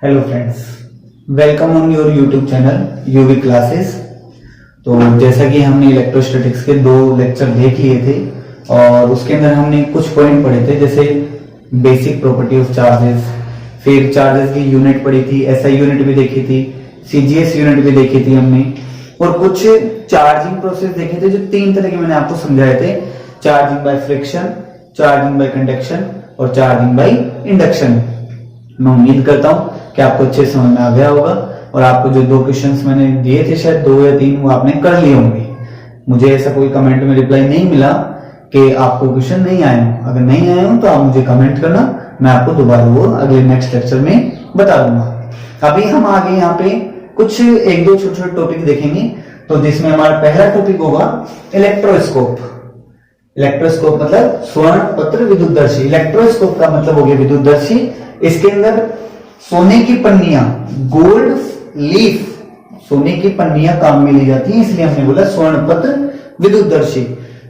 Hello friends, welcome on your YouTube channel UV classes. तो जैसा कि हमने इलेक्ट्रोस्टैटिक्स के 2 लेक्चर देख लिए थे और उसके अंदर हमने कुछ पॉइंट पढ़े थे, जैसे बेसिक प्रॉपर्टी ऑफ चार्जेस, फिर चार्जेस की यूनिट पढ़ी थी, एसआई यूनिट भी देखी थी, सीजीएस यूनिट भी देखी थी हमने, और कुछ चार्जिंग प्रोसेस देखे थे जो 3 तरह के मैंने आपको समझाए थे: charging by friction, charging by conduction और चार्जिंग बाय इंडक्शन। मैं उम्मीद करता हूं कि आपको अच्छे समझ में आ गया होगा और आपको जो 2 क्वेश्चंस मैंने दिए थे, शायद 2 या 3 वो आपने कर लिए होंगे। मुझे ऐसा कोई कमेंट में रिप्लाई नहीं मिला कि आपको क्वेश्चन नहीं आए हो। अगर नहीं आए हो तो आप मुझे कमेंट करना, मैं आपको दोबारा वो अगले नेक्स्ट लेक्चर में बता दूंगा। अभी हम आगे यहाँ पे कुछ 1-2 छोटे छोटे टॉपिक देखेंगे। तो जिसमें हमारा पहला टॉपिक होगा इलेक्ट्रोस्कोप। इलेक्ट्रोस्कोप मतलब स्वर्ण पत्र विद्युतदर्शी। इलेक्ट्रोस्कोप का मतलब हो गया विद्युतदर्शी। इसके अंदर सोने की पन्नियां, गोल्ड लीफ, सोने की पन्नियां काम में ली जाती हैं, इसलिए हमने बोला स्वर्ण पत्र विद्युतदर्शी।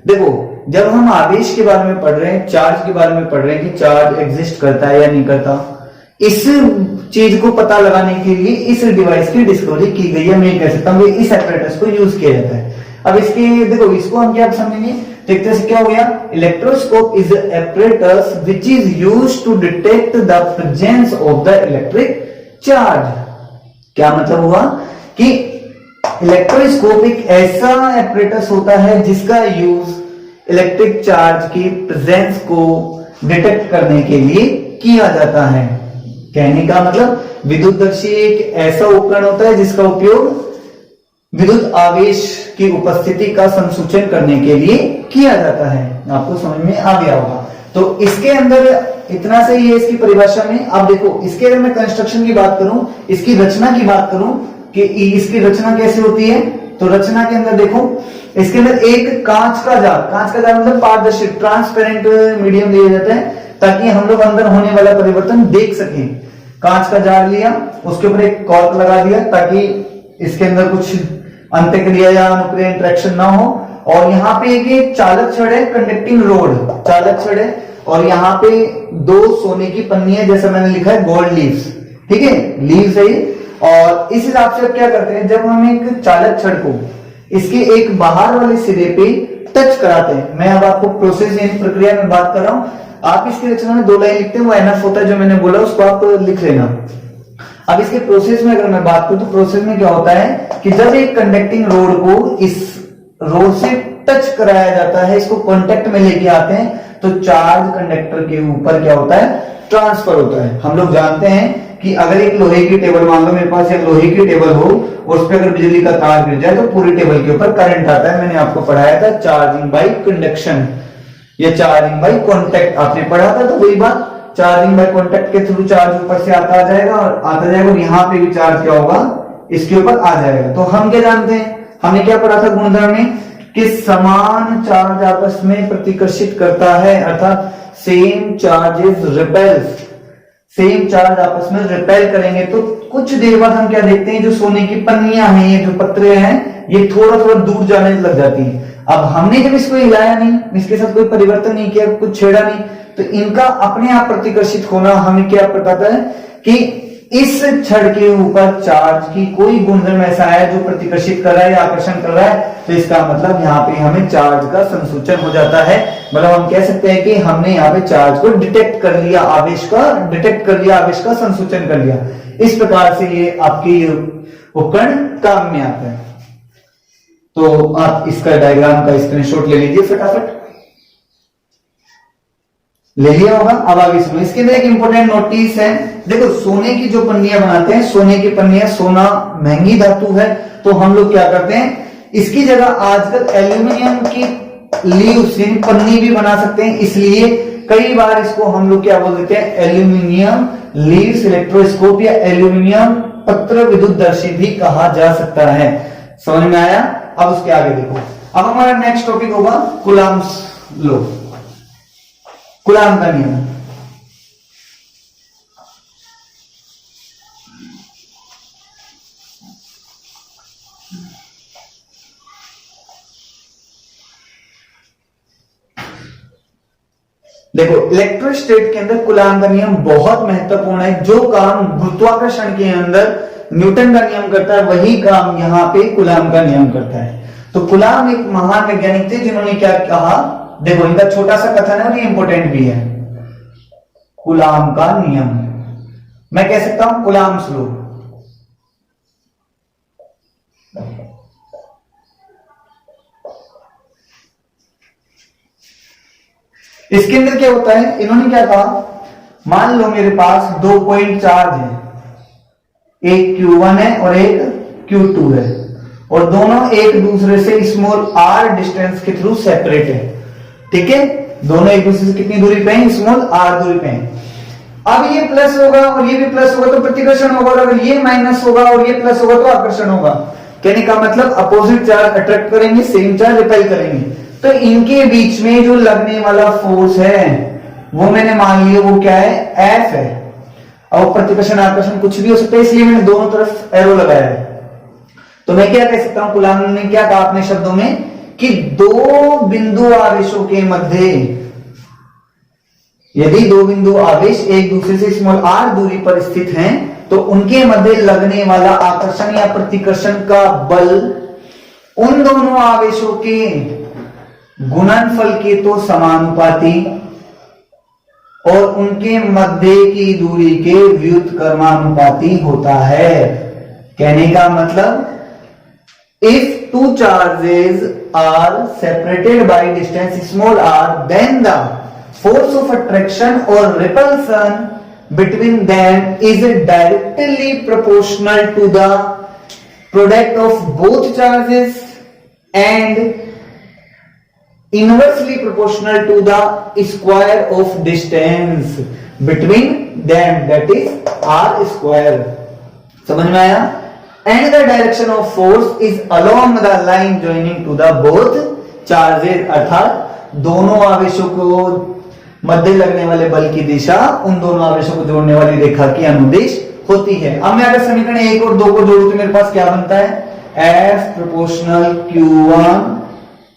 देखो, जब हम आवेश के बारे में पढ़ रहे हैं, चार्ज के बारे में पढ़ रहे हैं कि चार्ज एग्जिस्ट करता है या नहीं करता, इस चीज को पता लगाने के लिए इस डिवाइस की डिस्कवरी की गई है। मैं कह सकता हूं इस एपरेटस को यूज किया जाता है। अब इसके देखो, इसको हम क्या समझेंगे, देखते से क्या हो गया, electroscope is apparatus which is used to detect the presence of the electric charge. क्या मतलब हुआ कि इलेक्ट्रोस्कोप एक ऐसा एपरेटस होता है जिसका यूज इलेक्ट्रिक चार्ज की प्रेजेंस को डिटेक्ट करने के लिए किया जाता है। कहने का मतलब विद्युतदर्शी एक ऐसा उपकरण होता है जिसका उपयोग विद्युत आवेश की उपस्थिति का संसूचन करने के लिए किया जाता है। आपको समझ में आ गया होगा। तो इसके अंदर इतना से ही है इसकी परिभाषा में। अब देखो, इसके अगर मैं कंस्ट्रक्शन की बात करूं, इसकी रचना की बात करूं कि इसकी रचना कैसे होती है, तो रचना के अंदर देखो, इसके अंदर एक कांच का जार मतलब पारदर्शी ट्रांसपेरेंट मीडियम दिया जाता है ताकि हम लोग अंदर होने वाला परिवर्तन देख सकें। कांच का जार लिया, उसके ऊपर एक कॉर्क लगा दिया ताकि इसके अंदर कुछ अंतःक्रिया या अनुक्रिया इंटरेक्शन ना हो। और यहाँ पे एक चालक छड़ है, कंडक्टिंग रोड चालक छड़ है, और यहाँ पे 2 सोने की पन्नी है, जैसा मैंने लिखा है गोल्ड लीव्स। ठीक है, लीव्स है। और इस हिसाब से अब क्या करते हैं, जब हम एक चालक छड़ को इसके एक बाहर वाले सिरे पे टच कराते हैं, मैं अब आपको प्रोसेस यानी प्रक्रिया में बात कर रहा हूं। आप इसकी रचना में 2 लाइन लिखते हैं, वो एनफ होता है जो मैंने बोला, उसको आप लिख लेना। अब इसके प्रोसेस में अगर मैं बात करूं तो प्रोसेस में क्या होता है कि जब एक कंडक्टिंग रोड को इस रोड से टच कराया जाता है, इसको कांटेक्ट में लेके आते हैं, तो चार्ज कंडक्टर के ऊपर क्या होता है, ट्रांसफर होता है। हम लोग जानते हैं कि अगर एक लोहे की टेबल, मान लो मेरे पास एक लोहे की टेबल हो और उस पर अगर बिजली का तार गिर जाए तो पूरी टेबल के ऊपर करंट आता है। मैंने आपको पढ़ाया था चार्जिंग बाय कंडक्शन या चार्जिंग बाय कांटेक्ट, आपने पढ़ा था। तो वही बात, चार्जिंग बाय कांटेक्ट के थ्रू चार्ज ऊपर से आता जाएगा और यहाँ पे भी चार्ज क्या होगा, इसके ऊपर आ जाएगा। तो हम क्या जानते हैं, हमने क्या पढ़ा था गुणधर्म में कि समान चार्ज आपस में प्रतिकर्षित करता है, अर्थात same charges repels, same charge आपस में रिपेल करेंगे। तो कुछ देर बाद हम क्या देखते हैं, जो सोने की पन्नियां हैं, ये जो पत्रे हैं, ये थोड़ा थोड़ा दूर जाने लग जाती है। अब हमने जब इसको हिलाया नहीं, इसके साथ कोई परिवर्तन नहीं किया, कुछ छेड़ा नहीं, तो इनका अपने आप प्रतिकर्षित होना हमें क्या बताता है कि इस छड़ के ऊपर चार्ज की कोई गुणधर्म ऐसा है जो प्रतिकर्षित कर रहा है या आकर्षण कर रहा है। तो इसका मतलब यहाँ पे हमें चार्ज का संसूचन हो जाता है। मतलब हम कह सकते हैं कि हमने यहाँ पे चार्ज को डिटेक्ट कर लिया, आवेश का संसूचन कर लिया। इस प्रकार से ये आपकी उपकरण काम में आता है। तो आप इसका डायग्राम का स्क्रीनशॉट ले लीजिए, फटाफट ले लिया होगा। अब आगे सुनो, इसके अंदर एक इंपॉर्टेंट नोटिस है। देखो, सोने की जो पन्नियां बनाते हैं, सोने की पन्नियां, सोना महंगी धातु है, तो हम लोग क्या करते हैं, इसकी जगह आजकल एल्यूमिनियम की लीव्स यानी पन्नी भी बना सकते हैं। इसलिए कई बार इसको हम लोग क्या बोल देते हैं, एल्यूमिनियम लीव्स इलेक्ट्रोस्कोप या एल्यूमिनियम पत्र विद्युतदर्शी भी कहा जा सकता है। समझ में आया। अब उसके आगे देखो, अब हमारा नेक्स्ट टॉपिक होगा कूलम्ब्स लॉ, कूलम्ब का नियम। देखो इलेक्ट्रोस्टैट के अंदर कूलाम का नियम बहुत महत्वपूर्ण है। जो काम गुरुत्वाकर्षण के अंदर न्यूटन का नियम करता है वही काम यहाँ पे कूलाम का नियम करता है। तो कूलाम एक महान वैज्ञानिक थे जिन्होंने क्या कहा, देखो इनका छोटा सा कथन है और ये इंपॉर्टेंट भी है। कूलाम का नियम, मैं कह सकता हूं कूलाम्स लॉ। इसके अंदर क्या होता है, इन्होंने क्या कहा, मान लो मेरे पास 2 पॉइंट चार्ज है, एक Q1 है और एक Q2 है, और दोनों एक दूसरे से स्मॉल r डिस्टेंस के थ्रू सेपरेट है। ठीक है, दोनों एक दूसरे से कितनी दूरी पे हैं, स्मॉल r दूरी पे हैं। अब ये प्लस होगा और ये भी प्लस होगा तो प्रतिकर्षण होगा, और अगर ये माइनस होगा और ये प्लस होगा तो आकर्षण होगा। कहने का मतलब अपोजिट चार्ज अट्रैक्ट करेंगे, सेम चार्ज रिपेल करेंगे। तो इनके बीच में जो लगने वाला फोर्स है वो मैंने मान लिया वो क्या है, F है। और प्रतिकर्षण आकर्षण कुछ भी हो सकता है, इसलिए मैंने दोनों तरफ एरो लगाया है। तो मैं क्या कह सकता हूं, कूलाम ने क्या कहा अपने शब्दों में कि दो बिंदु आवेशों के मध्य, यदि दो बिंदु आवेश एक दूसरे से स्मॉल r दूरी पर स्थित हैं तो उनके मध्य लगने वाला आकर्षण या प्रतिकर्षण का बल उन दोनों आवेशों के गुणनफल के तो समानुपाती और उनके मध्य की दूरी के व्युत्क्रमानुपाती होता है। कहने का मतलब if two charges are separated by distance small r, then the force of attraction or repulsion between them is directly proportional to the product of both charges and inversely proportional to the square of distance between them, that is r square। समझ में आया? And the direction of force is along the line joining to the both charges, अर्थात दोनों आवेशों को मध्य लगने वाले बल की दिशा उन दोनों आवेशों को जोड़ने वाली रेखा की अनुदिश होती है। अब मैं अगर समीकरण 1 और 2 को जोड़ू तो मेरे पास क्या बनता है, F proportional Q1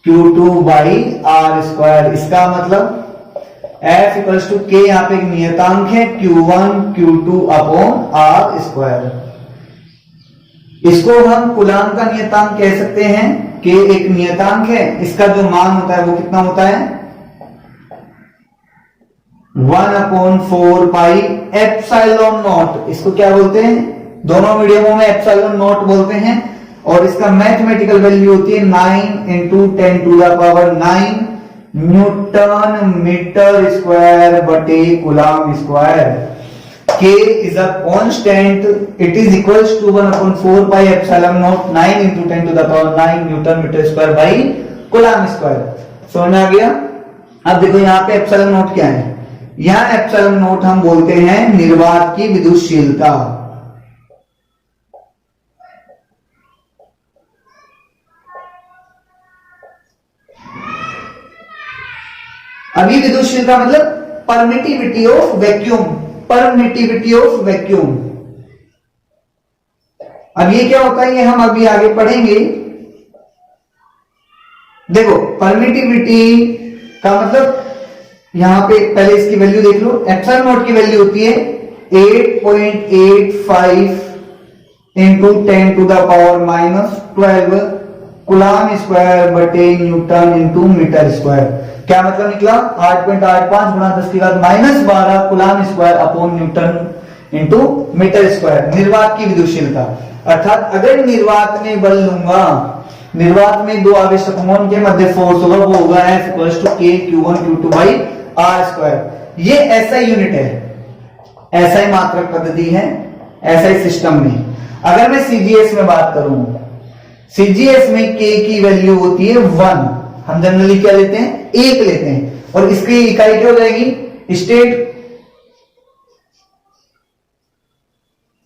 Q2 by R square. इसका मतलब F इक्वल्स टू K, यहाँ पे एक नियतांक है, Q1 Q2 upon R square. इसको हम कूलाम का नियतांक कह सकते हैं कि एक नियतांक है, इसका जो मान होता है वो कितना होता है, 1/4 पाई एप्सिलॉन नॉट। इसको क्या बोलते हैं, दोनों मीडियमों में एप्सिलॉन नॉट बोलते हैं, और इसका मैथमेटिकल वैल्यू होती है 9 × 10⁹ न्यूटन मीटर स्क्वायर बटे coulomb square. K is a constant, it is equals to 1/4 pi epsilon naught 9 × 10⁹ newton metre square by coulomb square. समझ में आ गया? अब देखो यहाँ पे एप्सिलॉन नॉट क्या है, यहाँ एप्सिलॉन नॉट हम बोलते हैं निर्वात की विद्युतशीलता। अभी विद्युतशीलता मतलब permittivity of vacuum, permittivity of vacuum. अब ये क्या होता है, ये हम अभी आगे पढ़ेंगे। देखो परमिटिविटी का मतलब यहां पे पहले इसकी वैल्यू देख लो, एप्सिलॉन नॉट की वैल्यू होती है 8.85 × 10⁻⁻12 कूलाम स्क्वायर बटे न्यूटन इंटू मीटर स्क्वायर। क्या मतलब निकला, 8.85 गुणा 10⁻⁻12 coulomb square upon newton into metre square. निर्वात की विद्युतशीलता, अर्थात अगर निर्वात में बल लूंगा, निर्वात में दो आवेश समूहों के मध्य फोर्स होगा, वो होगा F equals to K Q1 Q2 by R square. ये ऐसा यूनिट है, ऐसा ही मात्रक पद्धति है, ऐसा ही सिस्टम में। अगर मैं CGS में बात करूं, CGS में K की वैल्यू होती है 1, हम जनरली क्या लेते हैं, 1 लेते हैं, और इसकी इकाई क्या हो जाएगी, स्टेट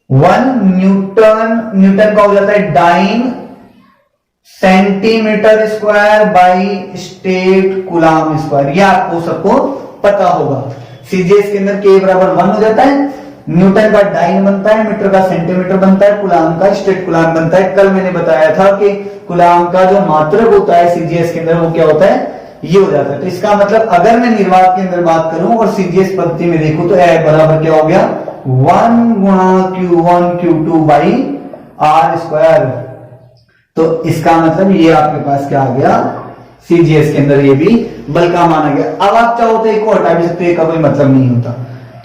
1 न्यूटन, न्यूटन का हो जाता है dyne centimetre square by state coulomb square. यह आपको सबको पता होगा। सीजीएस के अंदर K बराबर 1 हो जाता है, न्यूटन का डाइन बनता है, मीटर का सेंटीमीटर बनता है, कूलाम का स्टेट कूलाम बनता है। कल मैंने बताया था कि कूलाम का जो मात्रक होता है सीजीएस के अंदर वो क्या होता है, ये हो जाता है। तो इसका मतलब अगर मैं निर्वात के अंदर बात करूं और सीजीएस पद्धति में देखूं तो F बराबर क्या हो गया 1 गुणा Q1 Q2 by are square. तो इसका मतलब ये आपके पास क्या आ गया सीजीएस के अंदर ये भी बल का मान आ गया। अब आप चाहो तो एक को हटा भी सकते हो, इसका कोई मतलब नहीं होता।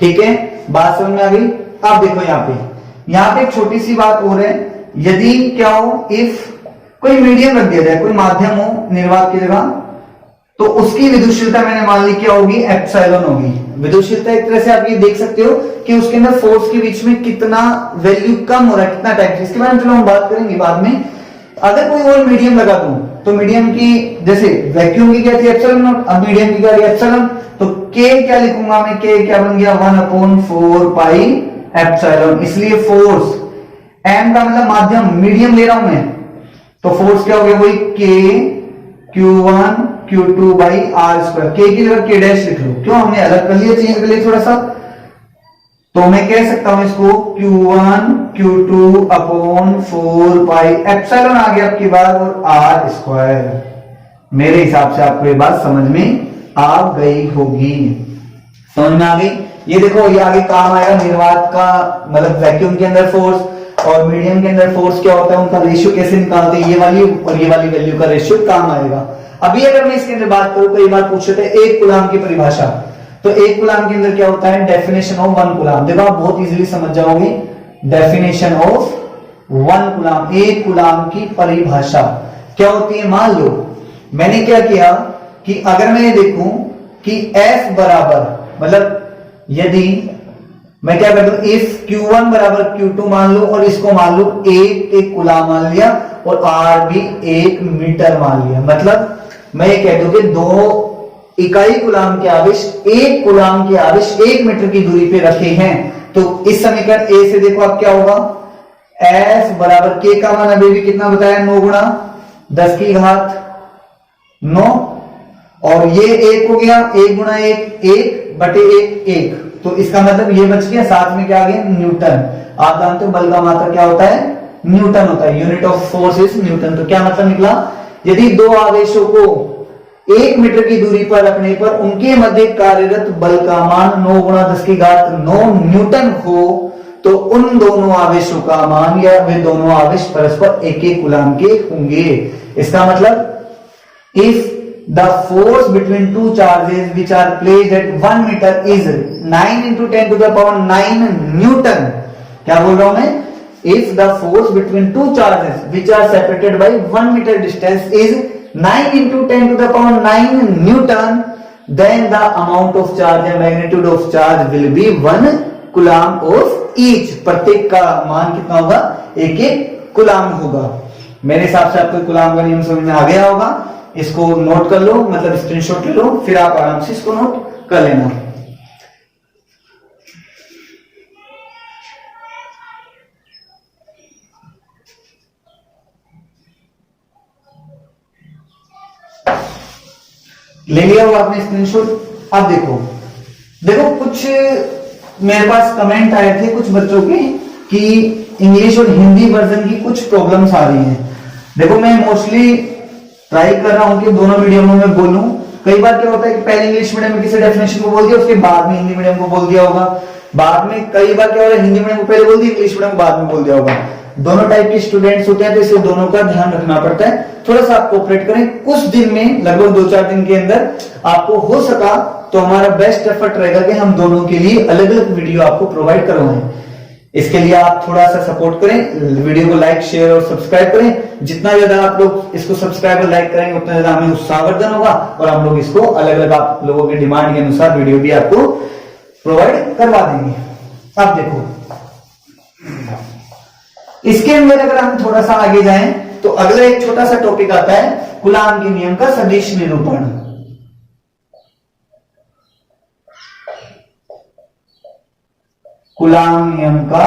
ठीक है, बात समझ में आ गई। अब देखो यहाँ पे एक छोटी सी बात हो रही है, यदि क्या हो इफ कोई मीडियम रख दिया जाए, कोई माध्यम हो निर्वात की जगह, तो उसकी विद्युतशीलता मैंने मान ली क्या होगी एप्सिलॉन होगी। विद्युतशीलता एक तरह से आप ये देख सकते हो कि उसके अंदर फोर्स के बीच में कितना वैल्यू कम हो रहा है, कितना टाइम। इसके बारे में चलो हम बात करेंगे बाद में। अगर कोई और मीडियम लगा दूं तो मीडियम की जैसे वैक्यूम की क्या थी एप्सिलॉन नॉट, अब मीडियम की क्या थी एप्सिलॉन, तो के क्या लिखूंगा मैं, के क्या बन गया 1/4 पाई एप्सिलॉन। इसलिए फोर्स एम का मतलब माध्यम मीडियम ले रहा हूं मैं, तो फोर्स क्या हो गया वही के Q1 Q2 by are square. के की जगह के डैश लिख लो, क्यों हमने अलग कर लिया, चेंज कर लिया थोड़ा सा। तो मैं कह सकता हूं इसको Q1 Q2 upon 4 pi epsilon आ गया आपकी बात, और आर स्क्वायर। मेरे हिसाब से आपको ये बात समझ में आ गई होगी, समझ में आ गई। ये देखो ये आगे काम आएगा निर्वात का, मतलब वैक्यूम के अंदर फोर्स और मीडियम के अंदर फोर्स क्या होता है, उनका रेशियो कैसे निकालते हैं, ये वाली और ये वाली वैल्यू का रेशियो काम आएगा। अभी अगर मैं इसके अंदर बात करूं, कई बार पूछे थे एक कूलाम की परिभाषा, तो एक कूलाम के अंदर क्या होता है डेफिनेशन ऑफ 1 कूलाम। देखो आप बहुत इजीली समझ जाओगे, डेफिनेशन ऑफ 1 कूलाम, एक कूलाम की परिभाषा क्या होती है। मान लो मैंने क्या किया कि अगर मैं ये देखूं कि F बराबर, मतलब यदि मैं क्या कर दूं, इफ Q1 बराबर Q2 मान लो और इसको मान लो एक कूलाम मान लिया और R भी 1 मीटर मान लिया, मतलब मैं ये कह दूं कि 2 इकाई कूलाम के आवेश, एक कूलाम के आवेश 1 मीटर की दूरी पे रखे हैं। तो इस समीकरण ए से देखो अब क्या होगा, F बराबर के का मान अभी भी कितना बताया 9 गुणा 10 की घात 9, और ये 1 हो गया 1 गुणा 1 1 बटे 1 1, तो इसका मतलब ये बच गया, साथ में क्या आ गया न्यूटन। आप जानते हो बल का मात्रा क्या होता है, न्यूटन होता है, unit of force is Newton. तो क्या मतलब निकला, यदि दो आवेशों को 1 मीटर की दूरी पर रखने पर उनके मध्य कार्यरत बल का मान 9 गुणा 10 की घात 9 न्यूटन हो, तो उन दोनों आवेशों का मान या वे दोनों आवेश परस्पर एक एक कूलाम के होंगे। इसका मतलब if the force between two charges which are placed at 1 meter is 9 into 10 to the power 9 Newton। क्या बोल रहा हूं मैं, if the force between two charges which are separated by 1 meter distance is 9 into 10 to the power 9 Newton, then the amount of charge and magnitude of charge will be 1 coulomb of each। प्रत्येक का मान कितना होगा, एक एक coulomb होगा। मेरे हिसाब से आपको कूलाम का नियम समझ में आ गया होगा। इसको नोट कर लो, मतलब स्क्रीनशॉट ले लो, फिर आप आराम से इसको नोट कर लेना। ले लिया होगा आपने स्क्रीनशॉट। अब देखो कुछ मेरे पास कमेंट आए थे कुछ बच्चों के कि इंग्लिश और हिंदी वर्जन की कुछ प्रॉब्लम्स आ रही हैं। देखो मैं मोस्टली ट्राई कर रहा हूं कि दोनों मीडियमों में बोलूं। कई बार क्या होता है कि पहले इंग्लिश मीडियम में किसी डेफिनेशन को बोल दिया, उसके बाद में हिंदी मीडियम को बोल दिया होगा। बाद में कई बार क्या हो रहा है, हिंदी मीडियम को पहले बोल दिया, इंग्लिश मीडियम को बाद में बोल दिया होगा। दोनों टाइप के स्टूडेंट्स होते हैं, तो इसे दोनों का ध्यान रखना पड़ता है। थोड़ा सा आप कोऑपरेट करें, कुछ दिन में लगभग 2-4 दिन के अंदर आपको हो सका तो हमारा बेस्ट एफर्ट रहेगा कि हम दोनों के लिए अलग अलग वीडियो आपको प्रोवाइड करवाएं। इसके लिए आप थोड़ा सा सपोर्ट करें, वीडियो को लाइक शेयर और सब्सक्राइब करें। जितना ज्यादा आप लोग इसको सब्सक्राइब और लाइक करेंगे उतना ज्यादा हमें उत्साहवर्धन होगा, और हम लोग इसको अलग अलग आप लोगों की डिमांड के अनुसार वीडियो भी आपको प्रोवाइड करवा देंगे। अब देखो इसके अंदर अगर हम थोड़ा सा आगे जाएं तो अगला एक छोटा सा टॉपिक आता है कूलाम के नियम का सदिश निरूपण। कूलाम नियम का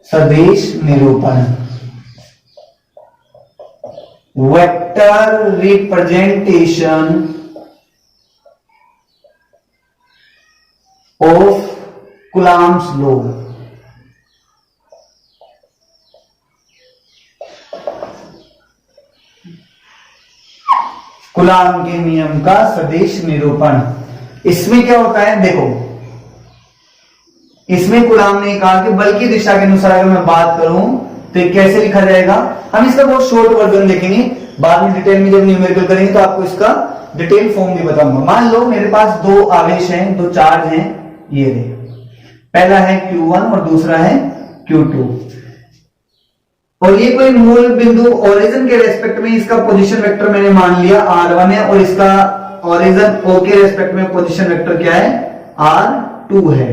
सदिश निरूपण, vector representation of coulombs law. Coulomb के नियम का सदिश निरूपण। इसमें क्या होता है, देखो इसमें कूलाम ने कहा कि बल की दिशा के अनुसार अगर मैं बात करूं तो कैसे लिखा जाएगा। हम इसका बहुत शॉर्ट वर्जन देखेंगे, बाद में डिटेल में जब न्यूमेरिकल करेंगे तो आपको इसका डिटेल फॉर्म भी बताऊंगा। मान लो मेरे पास दो आवेश हैं, दो चार्ज हैं, ये रे, पहला है Q1 और दूसरा है Q2, और ये कोई मूल बिंदु ओरिजिन के रेस्पेक्ट में इसका पोजीशन वेक्टर मैंने मान लिया R1 है, और इसका ओरिजिन O के रेस्पेक्ट में पोजीशन वेक्टर क्या है, R2 है।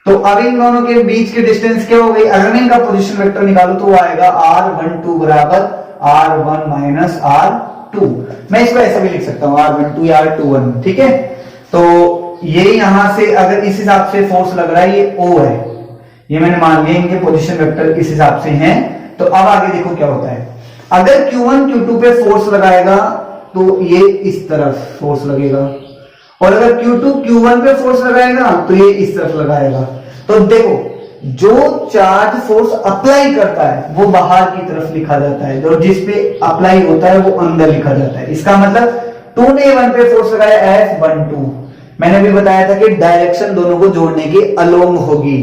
तो अब इन दोनों के बीच की डिस्टेंस क्या हो गई, अगर मैं इनका पोजीशन वेक्टर निकालू तो वो आएगा R12 बराबर R1 माइनस R2। मैं इसको ऐसा भी लिख सकता हूं R12 या R21, ठीक है। तो ये यहां से अगर इस हिसाब से फोर्स लग रहा है, ये O है, ये मैंने मान लिया इनके पोजीशन वेक्टर इस हिसाब से हैं। तो अब आगे देखो क्या होता है, अगर Q1 Q2 पे फोर्स लगाएगा तो ये इस तरफ फोर्स लगेगा, और अगर Q2 Q1 पे फोर्स लगाएगा तो ये इस तरफ लगाएगा। तो देखो जो चार्ज फोर्स अप्लाई करता है वो बाहर की तरफ लिखा जाता है, जो जिस पे अप्लाई होता है वो अंदर लिखा जाता है। इसका मतलब 2 ने 1 पे फोर्स लगाया F12, मैंने भी बताया था कि डायरेक्शन दोनों को जोड़ने की अलोंग होगी,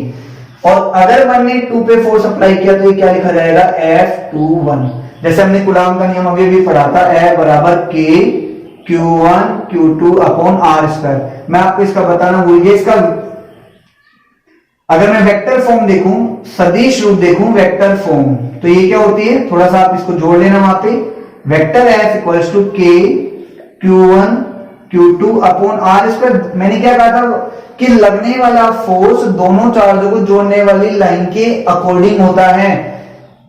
और अगर 1 ने 2 पे फोर्स अप्लाई किया तो ये क्या लिखा जाएगा, F21। जैसे हमने कूलाम का नियम अभी भी पढ़ा था, F बराबर K Q1 Q2 upon R square. मैं आपको इसका बताना भूल गया, इसका अगर मैं वेक्टर फॉर्म देखूं, सदिश रूप देखूं वेक्टर फॉर्म, तो ये क्या होती है, थोड़ा सा आप इसको जोड़ लेना वहां पे, vector F equals to K Q1 Q2 upon R square. मैंने क्या कहा था कि लगने वाला फोर्स दोनों चार्जों को जोड़ने वाली लाइन के अकॉर्डिंग होता है,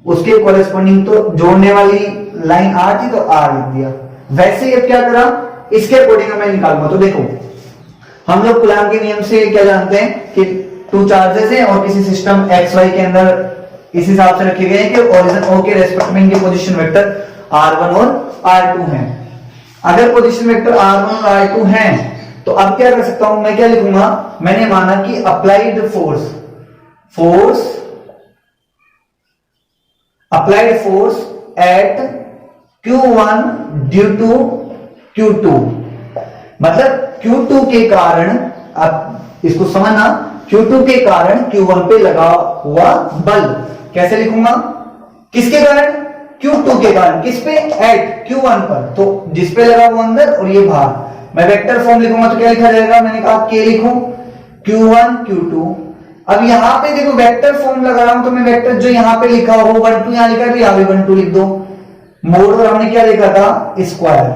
उसके कॉरेस्पॉन्डिंग। तो जोड़ने वाली लाइन R थी तो R लिख दिया। वैसे अब क्या करा, इसके अकॉर्डिंग मैं निकालूंगा। तो देखो हम लोग कूलाम के नियम से क्या जानते हैं कि 2 चार्जेस हैं और किसी सिस्टम एक्स वाई के अंदर इस हिसाब से रखे गए हैं कि ओरिजिन O के रेस्पेक्ट में इनके पोजीशन वेक्टर R1 और R2 हैं। अगर पोजीशन वेक्टर R1 और R2 हैं तो अब क्या कर सकता हूं, मैं क्या लिखूंगा, मैंने माना कि applied force at Q1 due to Q2, मतलब Q2 के कारण, आप इसको समझना, Q2 के कारण Q1 पे लगा हुआ बल। कैसे लिखूंगा, किसके कारण, Q2 के कारण, किस पे, एट Q1 पर, तो जिस पे लगा वो अंदर और ये बाहर। मैं वेक्टर फॉर्म लिखूंगा तो क्या लिखा जाएगा, मैंने कहा K लिखूं Q1 Q2। अब यहां पे देखो वेक्टर फॉर्म लगा रहा हूं तो मैं वेक्टर जो यहां पे लिखा हो 1 2 यहां लिखा है तो यहां भी 1 2 लिख दो। मोड पर हमने क्या लिखा था, स्क्वायर।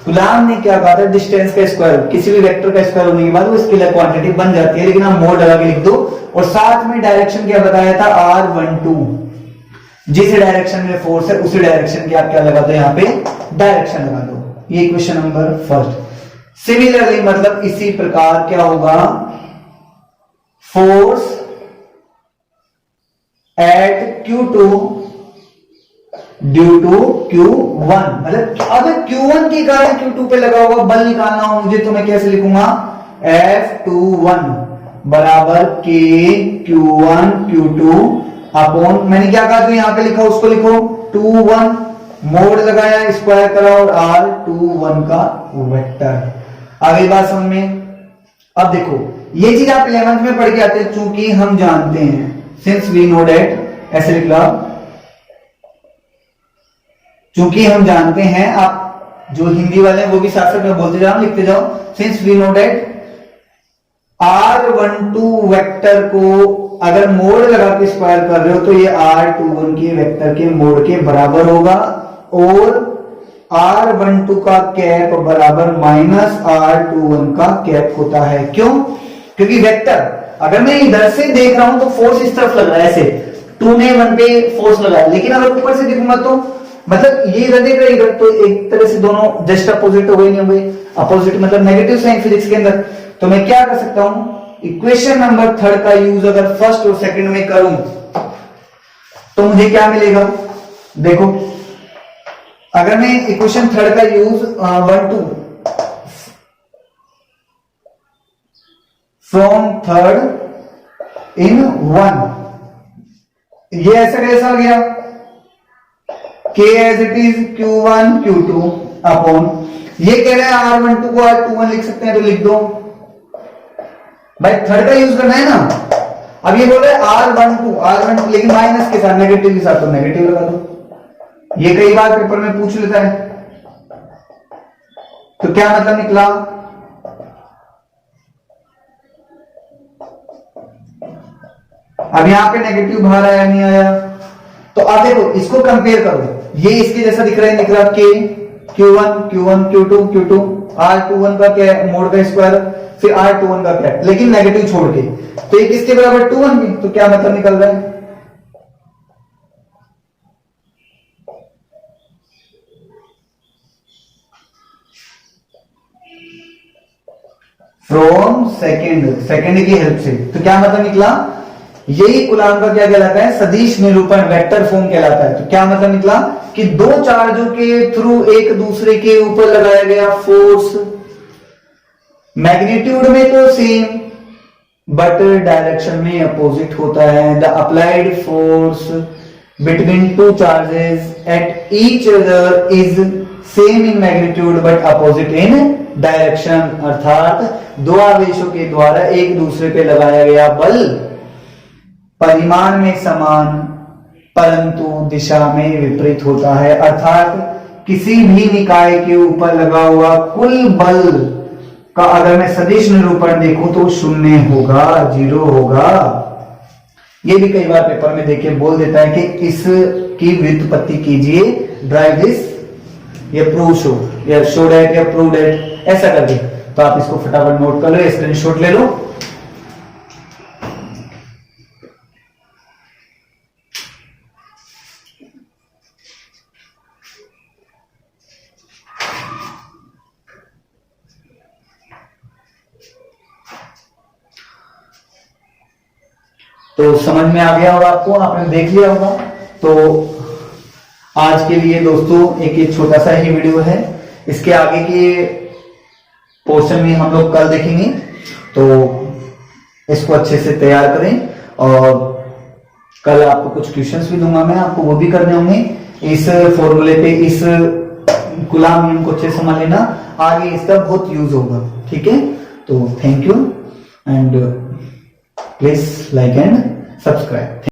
कूलाम ने क्या कहा था, डिस्टेंस का स्क्वायर, किसी भी वेक्टर का स्क्वायर होने के बाद वो स्केलर क्वांटिटी बन जाती है, लेकिन आप मोड लगा के लिख दो। और साथ में डायरेक्शन क्या बताया था, R12, जिस डायरेक्शन में फोर्स है उसी डायरेक्शन की आप क्या लगा दो, यहाँ पे डायरेक्शन लगा दो। ये क्वेश्चन नंबर फर्स्ट। सिमिलरली मतलब इसी प्रकार क्या होगा, force at Q2 due to Q1, मतलब अगर Q1 के कारण Q2 पे लगा हुआ बल निकालना हो मुझे तो मैं कैसे लिखूंगा, F21 बराबर K Q1 Q2 अपॉन, मैंने क्या कहा जो यहां पे लिखा उसको लिखो 21, मोड लगाया, स्क्वायर करा और R21 का वेक्टर। आगे बात समझ में। अब देखो ये चीज आप 11th में पढ़ के आते हैं, चूंकि हम जानते हैं, सिंस वी नो डेट, ऐसे लिख लो, चूंकि हम जानते हैं, आप जो हिंदी वाले हैं वो भी साथ साथ में बोलते जाओ, लिखते जाओ, since we know that R12 vector को अगर मोड लगा के स्क्वायर कर रहे हो तो ये R21 के वेक्टर के मोड के बराबर होगा, और R12 का कैप बराबर माइनस R21 का कैप होता है। क्यों, क्योंकि वेक्टर अगर मैं इधर से देख रहा हूं तो फोर्स इस तरफ लग रहा है, ऐसे 2 ने 1 पे फोर्स लगाया, लेकिन अगर ऊपर से देखूंगा तो मतलब ये इधर देख रहे इधर, तो एक तरह से दोनों जस्ट अपोजिट हो गए, नहीं हो गए, अपोजिट मतलब नेगेटिव साइन फिजिक्स के अंदर। तो मैं क्या कर सकता हूं, इक्वेशन नंबर 3 का यूज अगर फर्स्ट और सेकंड में करूं तो मुझे क्या मिलेगा, देखो अगर मैं इक्वेशन 3 का यूज 1 2 फ्रॉम 3rd इन 1, ये ऐसा कैसा हो गया, K as it is Q1 Q2 upon, ये कह रहे हैं R12 को R21 लिख सकते हैं तो लिख दो भाई, थर्ड का यूज करना है ना। अब ये बोल रहे हैं R12 लेकिन माइनस के साथ, नेगेटिव के साथ, तो नेगेटिव लगा दो। ये कई बार पेपर में पूछ लेता है, तो क्या मतलब निकला, अब यहां पे नेगेटिव बाहर आया नहीं आया। तो अब देखो इसको कंपेयर करो, ये इसके जैसा दिख रहा है, दिख रहा है Q1 Q2 Q2, R21 का क्या है, मोड का स्क्वायर, फिर R21 का क्या है, लेकिन नेगेटिव छोड़ के, तो ये किसके बराबर 21 की, तो क्या मतलब निकल रहा है, फ्रॉम सेकेंड की हेल्प से, तो क्या मतलब निकला, यही कूलाम का क्या कहलाता है, सदिश निरूपण, वेक्टर फॉर्म कहलाता है। तो क्या मतलब निकला कि दो चार्जों के थ्रू एक दूसरे के ऊपर लगाया गया फोर्स, मैग्नीट्यूड में तो सेम बट डायरेक्शन में अपोजिट होता है। The applied force between two charges at each other is same in magnitude but opposite in direction, अर्थात दो आवेशों के द्वारा एक दूसरे पे लगाया गया बल परिमाण में समान परंतु दिशा में विपरीत होता है। अर्थात किसी भी निकाय के ऊपर लगा हुआ कुल बल का अगर मैं सदिश निरूपण देखूं तो शून्य होगा, 0 होगा। ये भी कई बार पेपर में देखिए बोल देता है कि इसकी व्युत्पत्ति कीजिए, ड्राइव दिस, या प्रूव शो, या शो डेट, या प्रूव डेट, ऐसा करके। तो आप इसको फटाफट नोट कर लो, स्क्रीनशॉट ले लो। तो समझ में आ गया होगा आपको, आपने देख लिया होगा। तो आज के लिए दोस्तों एक छोटा सा ही वीडियो है, इसके आगे के पोर्शन में हम लोग कल देखेंगे। तो इसको अच्छे से तैयार करें, और कल आपको कुछ क्वेश्चंस भी दूंगा मैं, आपको वो भी करने होंगे। इस फॉर्मूले पे, इस कूलाम नियम को अच्छे समझ लेना, आगे इसका बहुत यूज होगा, ठीक है। तो thank you and please like and subscribe.